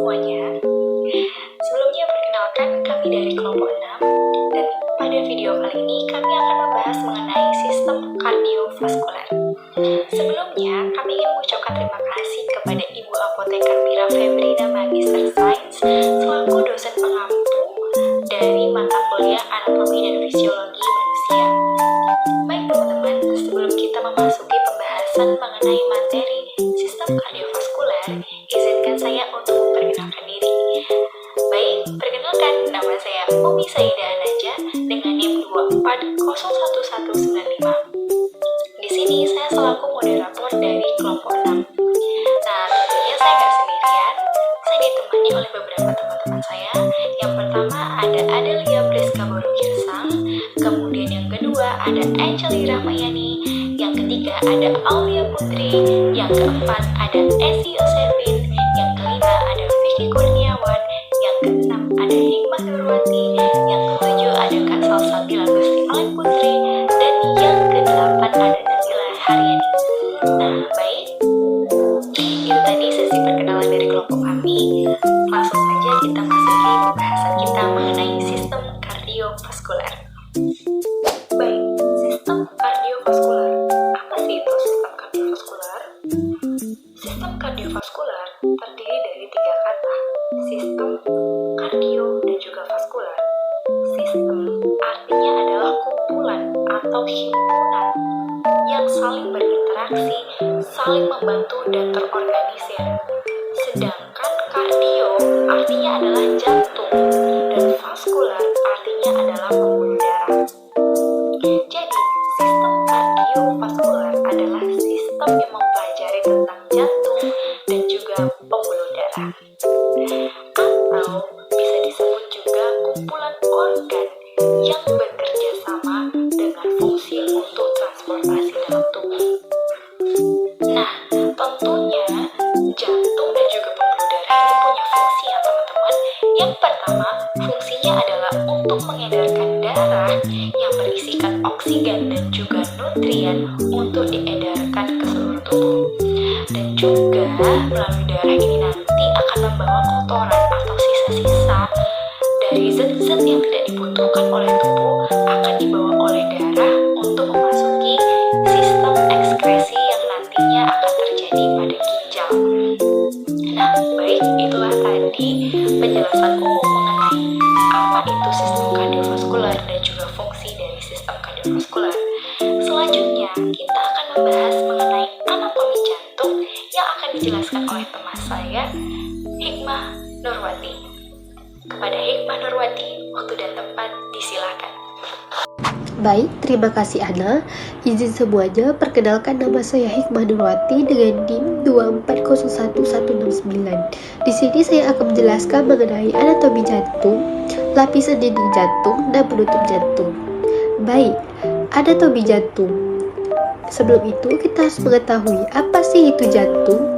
semuanya. Sebelumnya perkenalkan kami dari kelompok 6 dan pada video kali ini kami akan membahas mengenai sistem kardiovaskuler. Sebelumnya kami ingin mengucapkan terima kasih kepada Ibu Apoteker Mira Febrina Magister Sains selaku dosen pengampu dari mata kuliah Anatomi dan Fisiologi Manusia. Baik teman-teman, sebelum kita memasuki pembahasan mengenai materi sistem kardiovaskuler, izinkan saya untuk memperkenalkan diri. Baik, perkenalkan, nama saya Umi Saida Anaja dengan NIM 2401195. Di sini saya selaku moderator dari kelompok 6. Nah, tentunya saya nggak sendirian, saya ditemani oleh beberapa teman-teman saya. Yang pertama ada Adelia Priska Borugirsang, kemudian yang kedua ada Angeli Rahmayani, yang ketiga ada Aulia Putri, yang keempat ada Esi Yosefin, yang kelima ada Vicky Kurniawan, yang keenam ada Hikmah Nurwati, yang ketujuh ada Kak Salsabila Gusti Alen Putri, dan yang kedelapan ada Nabila Haryani. Nah, baik, itu tadi sesi perkenalan dari kelompok kami. Langsung saja kita masuki pembahasan kita mengenai sistem kardiovaskuler. Baik, sistem kardiovaskuler. Apa sih itu sistem kardiovaskuler? Sistem kardiovaskuler terdiri dari 3 kata, sistem, kardio, dan juga vaskuler. Sistem artinya adalah kumpulan atau himpunan yang saling berinteraksi, saling membantu dan terorganisir. Sedangkan kardio artinya adalah jantung dan vaskuler artinya adalah pembuluh darah. Jadi, sistem kardiovaskuler adalah sistem yang mempelajari tentang jantung dan juga pembuluh darah. Atau bisa disebut juga kumpulan organ yang bekerja sama dengan fungsi untuk transportasi dalam tubuh. Nah, tentunya jantung dan juga pembuluh darah ini punya fungsi ya teman-teman. Yang pertama, fungsinya adalah untuk mengedarkan darah yang berisikan oksigen dan juga nutrien untuk diedarkan ke seluruh tubuh. Dan juga melalui darah ini nanti akan membawa kotoran atau sisa-sisa dari zat-zat yang tidak dibutuhkan oleh tubuh akan dibawa oleh darah untuk memasuki sistem ekskresi yang nantinya akan terjadi pada ginjal. Nah, baik, itulah tadi penjelasan umum mengenai apa itu sistem kardiovaskuler dan juga fungsi dari sistem kardiovaskuler. Selanjutnya, kita akan membahas mengenai anatomi jantung yang akan dijelaskan oleh teman saya, Hikmah Nurwati. Kepada Hikmah Nurwati, waktu dan tempat disilakan. Baik, terima kasih Ana. Izin semuanya, perkenalkan nama saya Hikmah Nurwati dengan NIM 2401169. Di sini saya akan menjelaskan mengenai anatomi jantung, lapisan dinding jantung, dan penutup jantung. Baik, anatomi jantung. Sebelum itu, kita harus mengetahui apa sih itu jantung.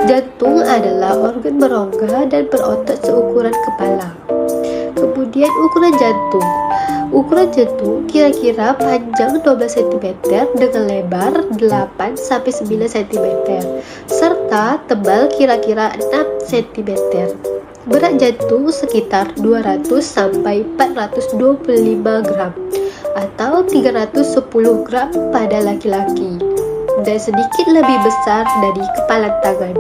Jantung adalah organ berongga dan berotot seukuran kepala. Kemudian ukuran jantung. Ukuran jantung kira-kira panjang 12 cm dengan lebar 8-9 cm serta tebal kira-kira 6 cm. Berat jantung sekitar 200-425 gram atau 310 gram pada laki-laki dan sedikit lebih besar dari kepala tangan.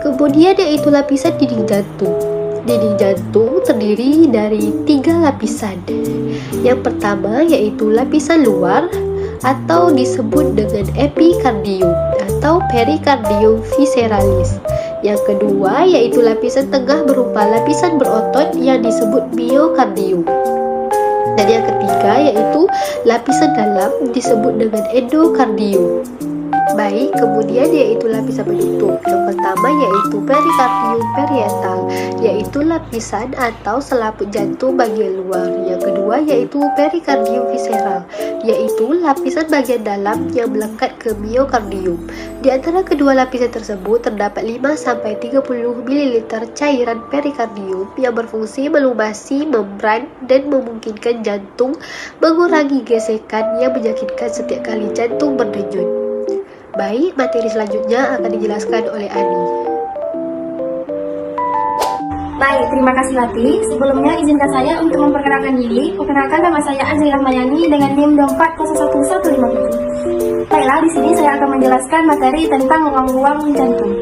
Kemudian yaitu lapisan dinding jantung. Dinding jantung terdiri dari 3 lapisan. Yang pertama yaitu lapisan luar atau disebut dengan epikardium atau perikardium visceralis. Yang kedua yaitu lapisan tengah berupa lapisan berotot yang disebut miokardium. Dan yang ketiga yaitu lapisan dalam disebut dengan endokardium. Baik, kemudian yaitu lapisan penutup. Yang pertama yaitu perikardium parietal, yaitu lapisan atau selaput jantung bagian luar. Yang kedua yaitu perikardium visceral, yaitu lapisan bagian dalam yang melekat ke miokardium. Di antara kedua lapisan tersebut terdapat 5-30 ml cairan perikardium yang berfungsi melumasi membran dan memungkinkan jantung mengurangi gesekan yang menyakitkan setiap kali jantung berdenyut. Baik, materi selanjutnya akan dijelaskan oleh Ani. Baik, terima kasih Lati. Sebelumnya izinkan saya untuk memperkenalkan diri. Perkenalkan, nama saya Azri Rahmayani dengan NIM 2411157. Baiklah, di sini saya akan menjelaskan materi tentang ruang-ruang jantung.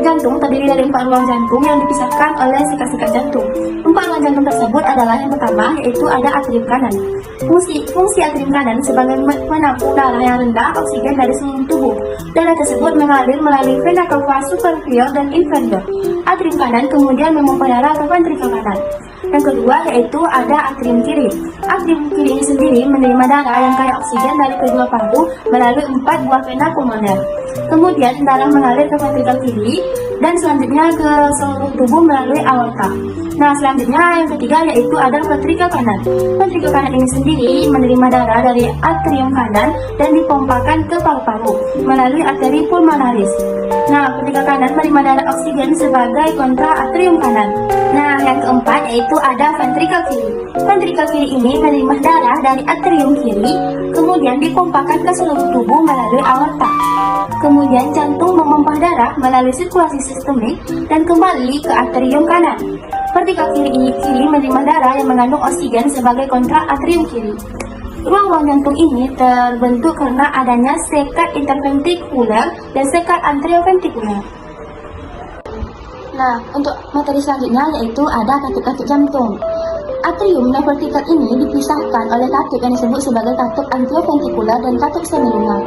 Jantung terdiri dari 4 ruang jantung yang dipisahkan oleh sikat-sikat jantung. 4 ruang jantung tersebut adalah yang pertama, yaitu ada atrium kanan. Fungsi atrium kanan sebagai menampung darah yang rendah oksigen dari seluruh tubuh. Darah tersebut mengalir melalui vena cava superior dan inferior. Atrium kanan kemudian memompa darah ke ventrikel kanan. Yang kedua yaitu ada atrium kiri. Atrium kiri ini sendiri menerima darah yang kaya oksigen dari kedua paru melalui 4 buah vena pulmoner. Kemudian darah mengalir ke ventrikel kiri dan selanjutnya ke seluruh tubuh melalui aorta. Nah, selanjutnya yang ketiga yaitu ada ventrikel kanan. Ventrikel kanan ini sendiri menerima darah dari atrium kanan dan dipompakan ke paru-paru melalui arteri pulmonaris. Nah, ventrikel kanan menerima darah oksigen sebagai kontra atrium kanan. Nah, yang keempat yaitu ada ventrikel kiri. Ventrikel kiri ini menerima darah dari atrium kiri, kemudian dipompakan ke seluruh tubuh melalui aorta. Kemudian jantung memompa darah melalui sirkulasi sistemik dan kembali ke atrium kanan. Ventrikel kiri menerima darah yang mengandung oksigen sebagai kontra atrium kiri. Ruang-ruang jantung ini terbentuk karena adanya sekat interventrikuler dan sekat anterioventrikuler. Nah, untuk materi selanjutnya yaitu ada katup-katup jantung. Atrium dan vertikal ini dipisahkan oleh katup yang disebut sebagai katup anterioventrikuler dan katup semilunar.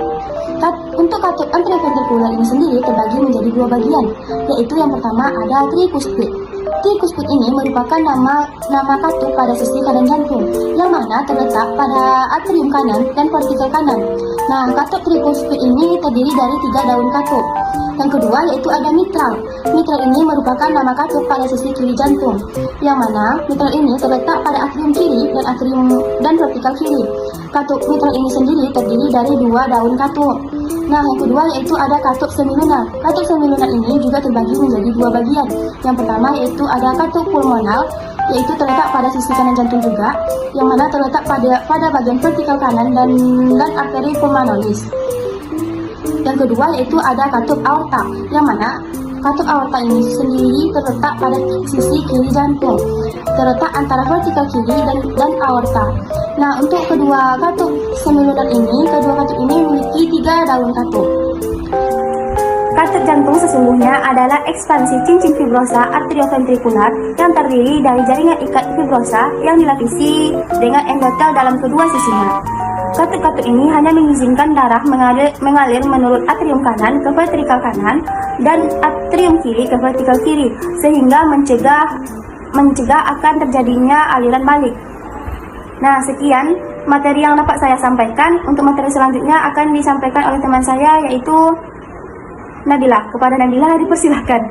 Untuk katup anterioventrikuler ini sendiri terbagi menjadi 2 bagian, yaitu yang pertama ada tricuspid. Tricuspid ini merupakan nama katup pada sisi kanan jantung, yang mana terletak pada atrium kanan dan vertikal kanan. Nah, katup tricuspid ini terdiri dari 3 daun katup. Yang kedua yaitu ada mitral. Mitral ini merupakan nama katup pada sisi kiri jantung, yang mana mitral ini terletak pada atrium kiri dan vertikal kiri. Katup mitral ini sendiri terdiri dari 2 daun katup. Nah, yang kedua yaitu ada katup semilunar. Katup semilunar ini juga terbagi menjadi 2 bagian. Yang pertama yaitu ada katup pulmonal, yaitu terletak pada sisi kanan jantung juga, yang mana terletak pada bagian vertikal kanan dan arteri pulmonalis. Yang kedua yaitu ada katup aorta, yang mana katup aorta ini sendiri terletak pada sisi kiri jantung, terletak antara vertikal kiri dan aorta. Nah, untuk kedua katup semilunar ini, kedua katup ini memiliki 3 daun katup. Katup jantung sesungguhnya adalah ekspansi cincin fibrosa arterioventrikular yang terdiri dari jaringan ikat fibrosa yang dilapisi dengan endotel dalam kedua sisinya. Katup-katup ini hanya mengizinkan darah mengalir menurut atrium kanan ke vertikal kanan dan atrium kiri ke vertikal kiri, sehingga mencegah akan terjadinya aliran balik. Nah, sekian materi yang dapat saya sampaikan. Untuk materi selanjutnya akan disampaikan oleh teman saya, yaitu Nabila. Kepada Nabila dipersilahkan.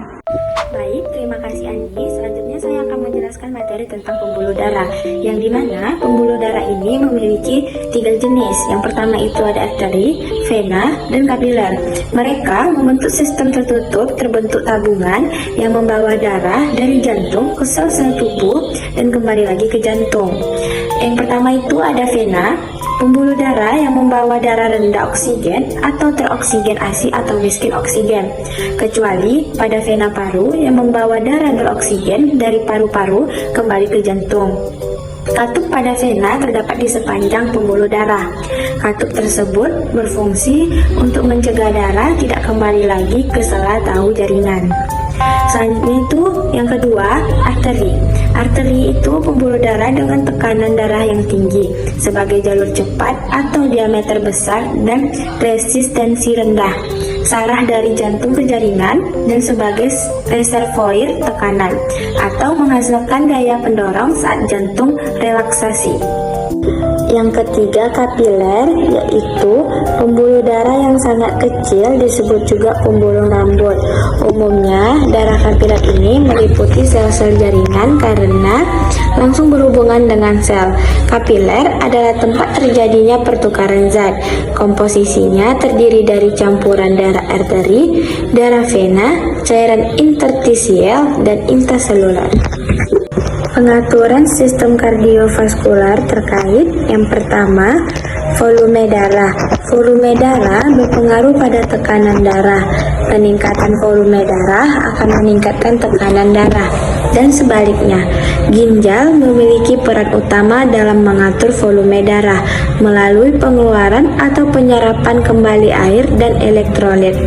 Baik, terima kasih Andi. Selanjutnya saya akan menjelaskan materi tentang pembuluh darah, yang dimana pembuluh darah ini memiliki 3 jenis. Yang pertama itu ada arteri, vena, dan kapiler. Mereka membentuk sistem tertutup terbentuk tabungan yang membawa darah dari jantung ke sel-sel tubuh dan kembali lagi ke jantung. Yang pertama itu ada vena. Pembuluh darah yang membawa darah rendah oksigen atau teroksigenasi atau miskin oksigen, kecuali pada vena paru yang membawa darah beroksigen dari paru-paru kembali ke jantung. Katup pada vena terdapat di sepanjang pembuluh darah. Katup tersebut berfungsi untuk mencegah darah tidak kembali lagi ke sela tahu jaringan. Selanjutnya itu yang kedua, arteri. Arteri itu pembuluh darah dengan tekanan darah yang tinggi sebagai jalur cepat atau diameter besar dan resistensi rendah, sarah dari jantung ke jaringan dan sebagai reservoir tekanan atau menghasilkan daya pendorong saat jantung relaksasi. Yang ketiga, kapiler, yaitu pembuluh darah yang sangat kecil disebut juga pembuluh rambut. Umumnya, darah kapiler ini meliputi sel-sel jaringan karena langsung berhubungan dengan sel. Kapiler adalah tempat terjadinya pertukaran zat. Komposisinya terdiri dari campuran darah arteri, darah vena, cairan interstisial, dan intraselular. Pengaturan sistem kardiovaskular terkait yang pertama, volume darah. Volume darah berpengaruh pada tekanan darah. Peningkatan volume darah akan meningkatkan tekanan darah, dan sebaliknya. Ginjal memiliki peran utama dalam mengatur volume darah melalui pengeluaran atau penyerapan kembali air dan elektrolit.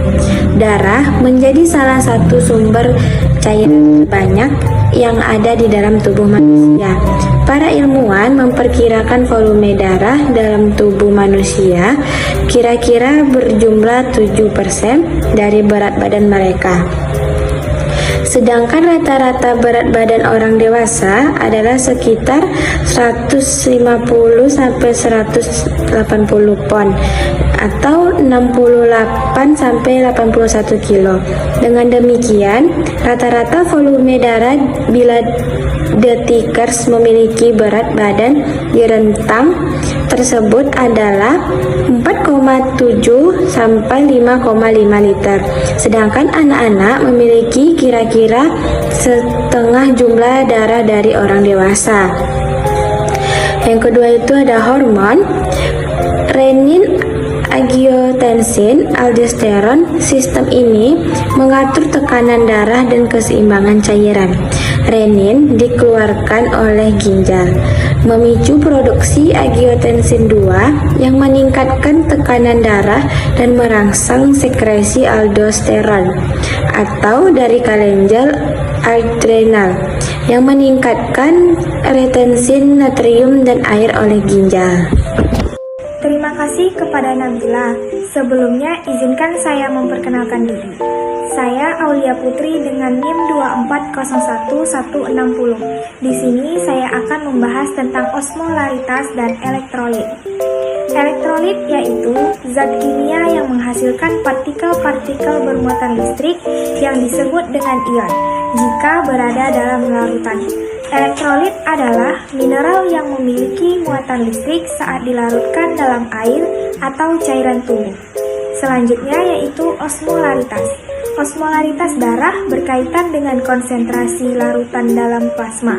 Darah menjadi salah satu sumber cairan banyak yang ada di dalam tubuh manusia. Para ilmuwan memperkirakan volume darah dalam tubuh manusia kira-kira berjumlah 7% dari berat badan mereka. Sedangkan rata-rata berat badan orang dewasa adalah sekitar 150-180 pon atau 68-81 kilo. Dengan demikian, rata-rata volume darah bila detikers memiliki berat badan di rentang tersebut adalah 4,7 sampai 5,5 liter. Sedangkan anak-anak memiliki kira-kira setengah jumlah darah dari orang dewasa. Yang kedua itu ada hormon renin, angiotensin, aldosteron. Sistem ini mengatur tekanan darah dan keseimbangan cairan. Renin dikeluarkan oleh ginjal, memicu produksi angiotensin 2 yang meningkatkan tekanan darah dan merangsang sekresi aldosteron atau dari kelenjar adrenal yang meningkatkan retensi natrium dan air oleh ginjal. Terima kasih kepada Nabila. Sebelumnya izinkan saya memperkenalkan diri. Saya Aulia Putri dengan NIM 2401160. Di sini saya akan membahas tentang osmolaritas dan elektrolit. Elektrolit yaitu zat kimia yang menghasilkan partikel-partikel bermuatan listrik yang disebut dengan ion jika berada dalam larutan. Elektrolit adalah mineral yang memiliki muatan listrik saat dilarutkan dalam air atau cairan tubuh. Selanjutnya yaitu osmolaritas. Osmolaritas darah berkaitan dengan konsentrasi larutan dalam plasma.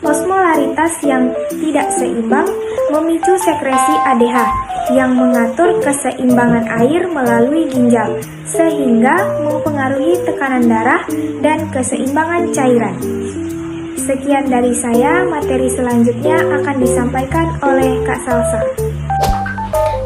Osmolaritas yang tidak seimbang memicu sekresi ADH yang mengatur keseimbangan air melalui ginjal, sehingga mempengaruhi tekanan darah dan keseimbangan cairan. Sekian dari saya, materi selanjutnya akan disampaikan oleh Kak Salsa.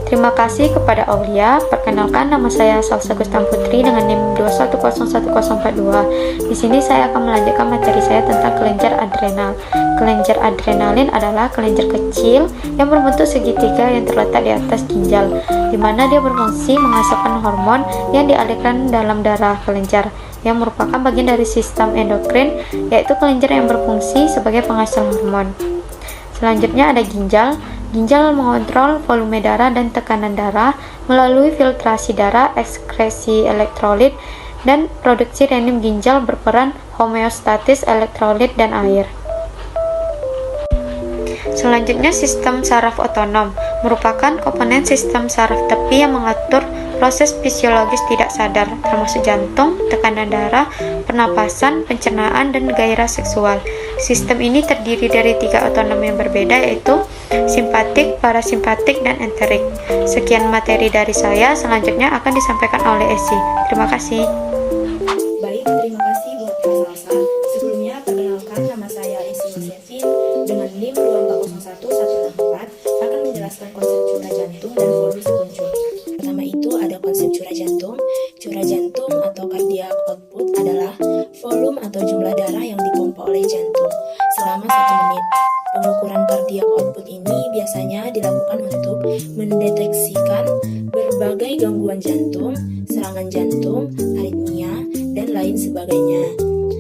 Terima kasih kepada Aulia. Perkenalkan, nama saya Salsa Gustam Putri dengan NIM 2101042. Di sini saya akan melanjutkan materi saya tentang kelenjar adrenal. Kelenjar adrenalin adalah kelenjar kecil yang berbentuk segitiga yang terletak di atas ginjal, di mana dia berfungsi menghasilkan hormon yang dialirkan dalam darah kelenjar, yang merupakan bagian dari sistem endokrin, yaitu kelenjar yang berfungsi sebagai penghasil hormon. Selanjutnya ada ginjal. Ginjal mengontrol volume darah dan tekanan darah melalui filtrasi darah, ekskresi elektrolit, dan produksi renin. Ginjal berperan homeostatis elektrolit dan air. Selanjutnya sistem saraf otonom merupakan komponen sistem saraf tepi yang mengatur proses fisiologis tidak sadar, termasuk jantung, tekanan darah, pernapasan, pencernaan, dan gairah seksual. Sistem ini terdiri dari 3 otonom yang berbeda, yaitu simpatik, parasimpatik, dan enterik. Sekian materi dari saya, selanjutnya akan disampaikan oleh Esi. Terima kasih. Baik, terima kasih buat Kak Salsa. Sebelumnya, perkenalkan, nama saya Esi Yosefin dengan NIM 2401164 akan menjelaskan konsep curah jantung dan volume sekuncur. Pertama itu ada konsep curah jantung. Curah jantung atau cardiac output adalah volume atau jumlah darah yang dipompa oleh jantung selama 1 menit. Pengukuran cardiac output ini biasanya dilakukan untuk mendeteksikan berbagai gangguan jantung, serangan jantung, aritmia, dan lain sebagainya.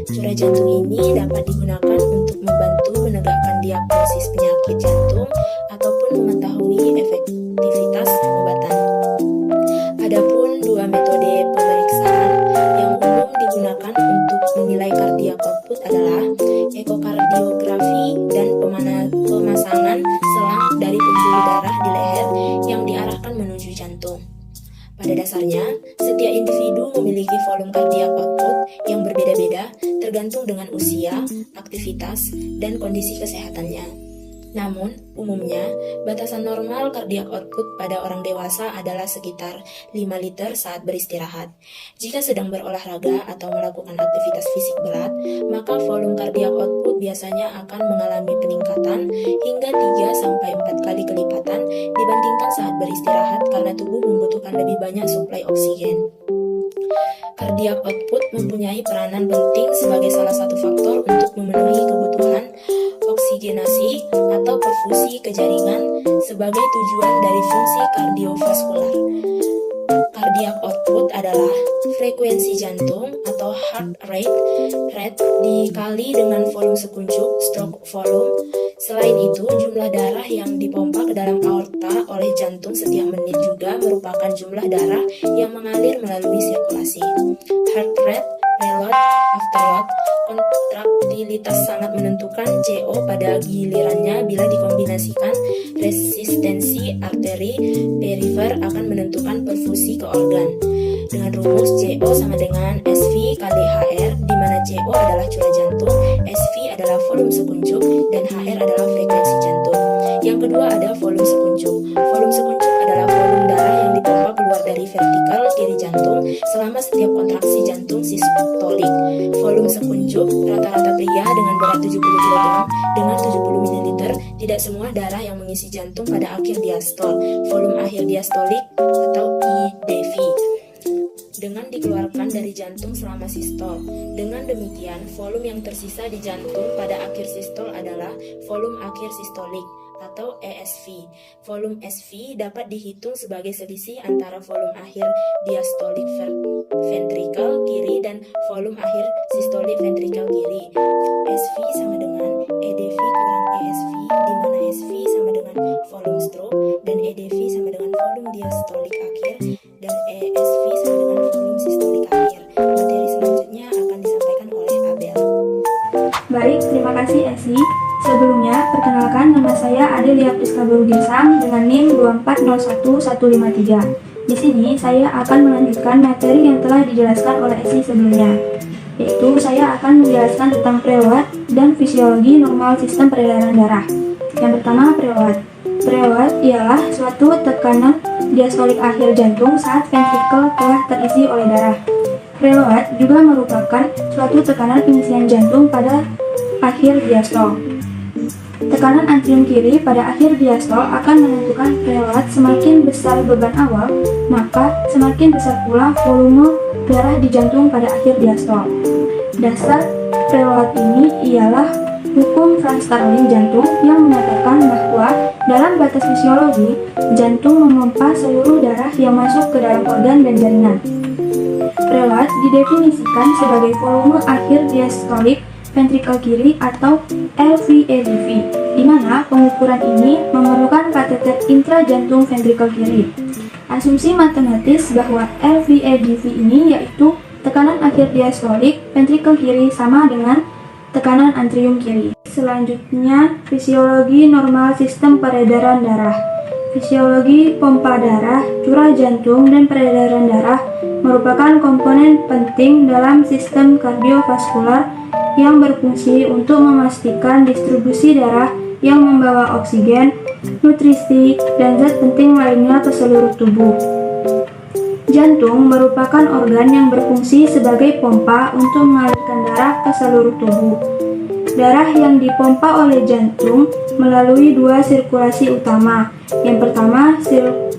Curah jantung ini dapat digunakan untuk membantu menegakkan diagnosis penyakit jantung ataupun mengetahui efektivitas pengobatan. Adapun 2 metode pemeriksaan yang umum digunakan untuk menilai cardiac output adalah ekokardiografi dan pemasangan selang dari pembuluh darah di leher yang diarahkan menuju jantung. Pada dasarnya, setiap individu memiliki volume cardiac output yang berbeda-beda tergantung dengan usia, aktivitas, dan kondisi kesehatannya. Namun, umumnya, batasan normal cardiac output pada orang dewasa adalah sekitar 5 liter saat beristirahat. Jika sedang berolahraga atau melakukan aktivitas fisik berat, maka volume cardiac output biasanya akan mengalami peningkatan hingga 3-4 kali kelipatan dibandingkan saat beristirahat karena tubuh membutuhkan lebih banyak suplai oksigen. Cardiac output mempunyai peranan penting sebagai salah satu faktor untuk memenuhi kebutuhan oksigenasi atau perfusi ke jaringan sebagai tujuan dari fungsi kardiovaskular. Cardiac output adalah frekuensi jantung atau heart rate dikali dengan volume sekuncup stroke volume. Selain itu, jumlah darah yang dipompa ke dalam aorta oleh jantung setiap menit juga merupakan jumlah darah yang mengalir melalui sirkulasi. Heart rate, preload, afterload, kontraktilitas sangat menentukan CO pada gilirannya bila dikombinasikan resistensi arteri perifer akan menentukan perfusi ke organ. Dengan rumus CO sama dengan SV kali HR, di mana CO adalah curah jantung, SV adalah volume sekuncup, dan HR adalah frekuensi jantung. Yang kedua ada volume sekuncup. Volume sekuncup adalah volume darah yang dipompa keluar dari vertikal kiri jantung selama setiap kontraksi jantung sistolik. Volume sekuncup rata-rata pria dengan berat 70 kg dengan 70 ml. Tidak semua darah yang mengisi jantung pada akhir diastol, volume akhir diastolik atau IDV, dengan dikeluarkan dari jantung selama sistol. Dengan demikian, volume yang tersisa di jantung pada akhir sistol adalah volume akhir sistolik atau ESV. Volume SV dapat dihitung sebagai selisih antara volume akhir diastolik ventrikel kiri dan volume akhir sistolik ventrikel kiri. SV sama dengan EDV kurang ESV, di mana SV sama dengan volume stroke dan EDV sama dengan volume diastolik akhir dan ESV sama dengan volume sistolik akhir. Materi selanjutnya akan disampaikan oleh Abel. Baik, terima kasih Esi. Sebelumnya, perkenalkan nama saya Adelia Priska Barugirsang dengan NIM 2401153. Di sini saya akan melanjutkan materi yang telah dijelaskan oleh Esi sebelumnya, yaitu saya akan menjelaskan tentang preload dan fisiologi normal sistem peredaran darah. Yang pertama, preload. Preload ialah suatu tekanan diastolik akhir jantung saat ventrikel telah terisi oleh darah. Preload juga merupakan suatu tekanan pengisian jantung pada akhir diastol. Tekanan atrium kiri pada akhir diastol akan menentukan preload. Semakin besar beban awal, maka semakin besar pula volume darah di jantung pada akhir diastol. Dasar preload ini ialah hukum Franz Starling jantung yang menyatakan bahwa dalam batas fisiologi, jantung memompa seluruh darah yang masuk ke dalam organ dan jaringan. Preload didefinisikan sebagai volume akhir diastolik ventrikel kiri atau LVADV, di mana pengukuran ini memerlukan kateter intrajantung ventrikel kiri. Asumsi matematis bahwa LVADV ini yaitu tekanan akhir diastolik ventrikel kiri sama dengan tekanan atrium kiri. Selanjutnya, fisiologi normal sistem peredaran darah. Fisiologi pompa darah, curah jantung, dan peredaran darah merupakan komponen penting dalam sistem kardiovaskular yang berfungsi untuk memastikan distribusi darah yang membawa oksigen, nutrisi, dan zat penting lainnya ke seluruh tubuh. Jantung merupakan organ yang berfungsi sebagai pompa untuk mengalirkan darah ke seluruh tubuh. Darah yang dipompa oleh jantung melalui dua sirkulasi utama. Yang pertama,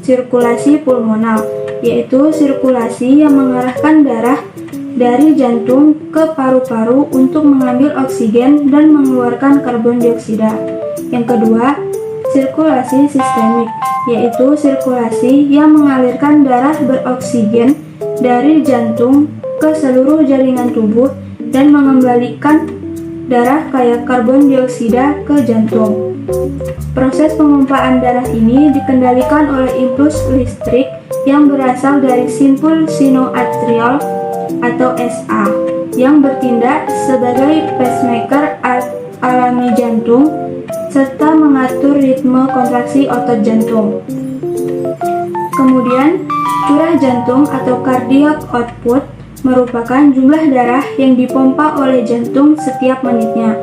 sirkulasi pulmonal, yaitu sirkulasi yang mengarahkan darah dari jantung ke paru-paru untuk mengambil oksigen dan mengeluarkan karbon dioksida. Yang kedua, sirkulasi sistemik, yaitu sirkulasi yang mengalirkan darah beroksigen dari jantung ke seluruh jaringan tubuh dan mengembalikan darah kaya karbon dioksida ke jantung. Proses pengumpaan darah ini dikendalikan oleh impuls listrik yang berasal dari simpul sinoatrial atau SA yang bertindak sebagai pacemaker alami jantung serta mengatur ritme kontraksi otot jantung. Kemudian, curah jantung atau cardiac output merupakan jumlah darah yang dipompa oleh jantung setiap menitnya.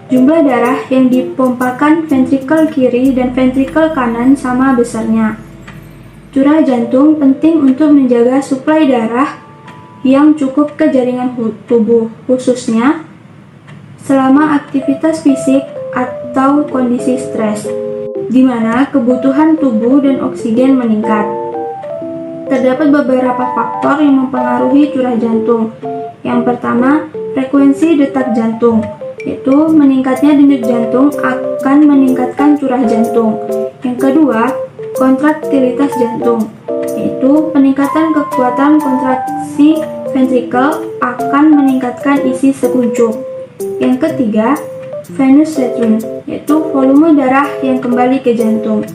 Jumlah darah yang dipompakan ventrikel kiri dan ventrikel kanan sama besarnya. Curah jantung penting untuk menjaga suplai darah yang cukup ke jaringan tubuh, khususnya selama aktivitas fisik atau kondisi stres, di mana kebutuhan tubuh dan oksigen meningkat. Terdapat beberapa faktor yang mempengaruhi curah jantung. Yang pertama, frekuensi detak jantung, yaitu meningkatnya denyut jantung akan meningkatkan curah jantung. Yang kedua, kontraktilitas jantung, yaitu peningkatan kekuatan kontraksi ventrikel akan meningkatkan isi seguncuk. Yang ketiga, venous return, yaitu volume darah yang kembali ke jantung.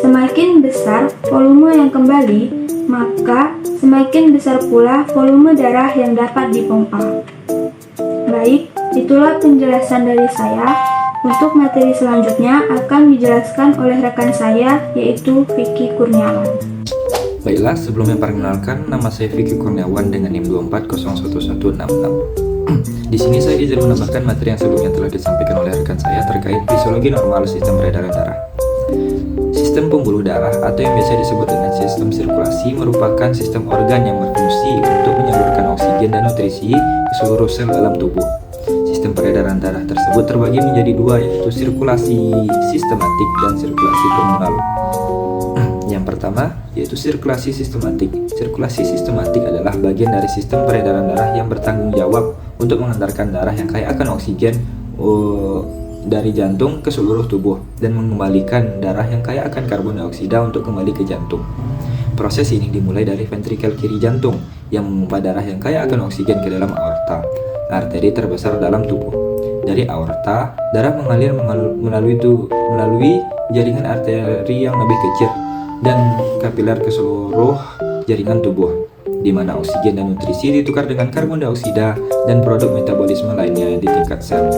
Semakin besar volume yang kembali, maka semakin besar pula volume darah yang dapat dipompa. Baik, itulah penjelasan dari saya. Untuk materi selanjutnya akan dijelaskan oleh rekan saya, yaitu Vicky Kurniawan. Baiklah, sebelumnya perkenalkan, nama saya Vicky Kurniawan dengan NIM 24011166. Di sini saya izin menambahkan materi yang sebelumnya telah disampaikan oleh rekan saya terkait fisiologi normal sistem peredaran darah. Sistem pembuluh darah atau yang biasa disebut dengan sistem sirkulasi merupakan sistem organ yang berfungsi untuk menyalurkan oksigen dan nutrisi ke seluruh sel dalam tubuh. Sistem peredaran darah tersebut terbagi menjadi dua, yaitu sirkulasi sistematik dan sirkulasi komunal. Yang pertama, yaitu sirkulasi sistematik. Sirkulasi sistematik adalah bagian dari sistem peredaran darah yang bertanggung jawab untuk mengantarkan darah yang kaya akan oksigen dari jantung ke seluruh tubuh dan mengembalikan darah yang kaya akan karbon dioksida untuk kembali ke jantung. Proses ini dimulai dari ventrikel kiri jantung yang memompa darah yang kaya akan oksigen ke dalam aorta, arteri terbesar dalam tubuh. Dari aorta, darah mengalir melalui jaringan arteri yang lebih kecil dan kapiler ke seluruh jaringan tubuh, di mana oksigen dan nutrisi ditukar dengan karbon dioksida dan produk metabolisme lainnya di tingkat sel.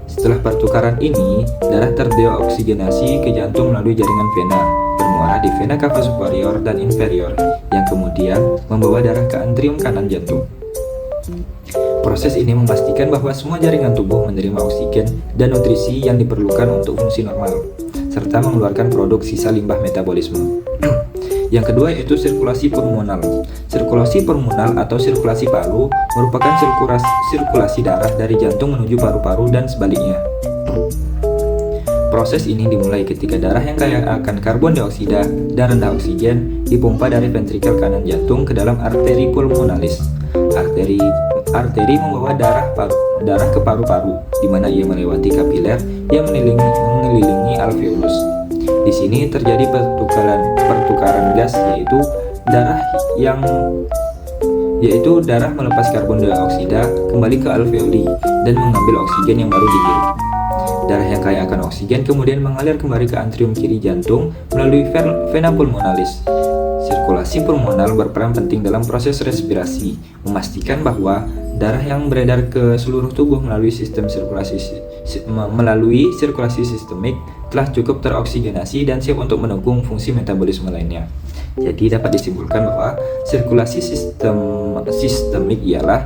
Setelah pertukaran ini, darah terdeoksigenasi ke jantung melalui jaringan vena, bermuara di vena cava superior dan inferior, yang kemudian membawa darah ke antrium kanan jantung. Proses ini memastikan bahwa semua jaringan tubuh menerima oksigen dan nutrisi yang diperlukan untuk fungsi normal, serta mengeluarkan produk sisa limbah metabolisme. Yang kedua yaitu sirkulasi pulmonal. Sirkulasi pulmonal atau sirkulasi paru merupakan sirkulasi darah dari jantung menuju paru-paru dan sebaliknya. Proses ini dimulai ketika darah yang kaya akan karbon dioksida dan rendah oksigen dipompa dari ventrikel kanan jantung ke dalam arteri pulmonalis. Arteri membawa darah ke paru-paru, di mana ia melewati kapiler yang mengelilingi alveolus. Di sini terjadi pertukaran gas, yaitu darah melepas karbon dioksida kembali ke alveoli dan mengambil oksigen yang baru dihirup. Darah yang kaya akan oksigen kemudian mengalir kembali ke antrium kiri jantung melalui vena pulmonalis. Sirkulasi pulmonal berperan penting dalam proses respirasi, memastikan bahwa darah yang beredar ke seluruh tubuh melalui sirkulasi sistemik telah cukup teroksigenasi dan siap untuk mendukung fungsi metabolisme lainnya. Jadi dapat disimpulkan bahwa sirkulasi sistemik ialah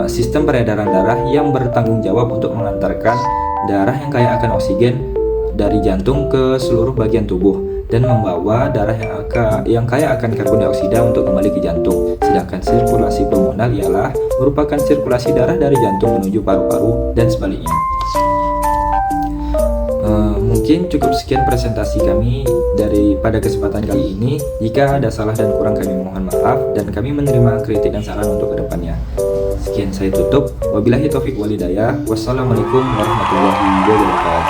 sistem peredaran darah yang bertanggung jawab untuk mengantarkan darah yang kaya akan oksigen dari jantung ke seluruh bagian tubuh dan membawa darah yang kaya akan karbon dioksida untuk kembali ke jantung. Sedangkan sirkulasi pulmonal ialah merupakan sirkulasi darah dari jantung menuju paru-paru dan sebaliknya. Mungkin cukup sekian presentasi kami pada kesempatan kali ini. Jika ada salah dan kurang kami mohon maaf dan kami menerima kritik dan saran untuk kedepannya. Sekian saya tutup. Wabillahi taufik walhidayah. Wassalamualaikum warahmatullahi wabarakatuh.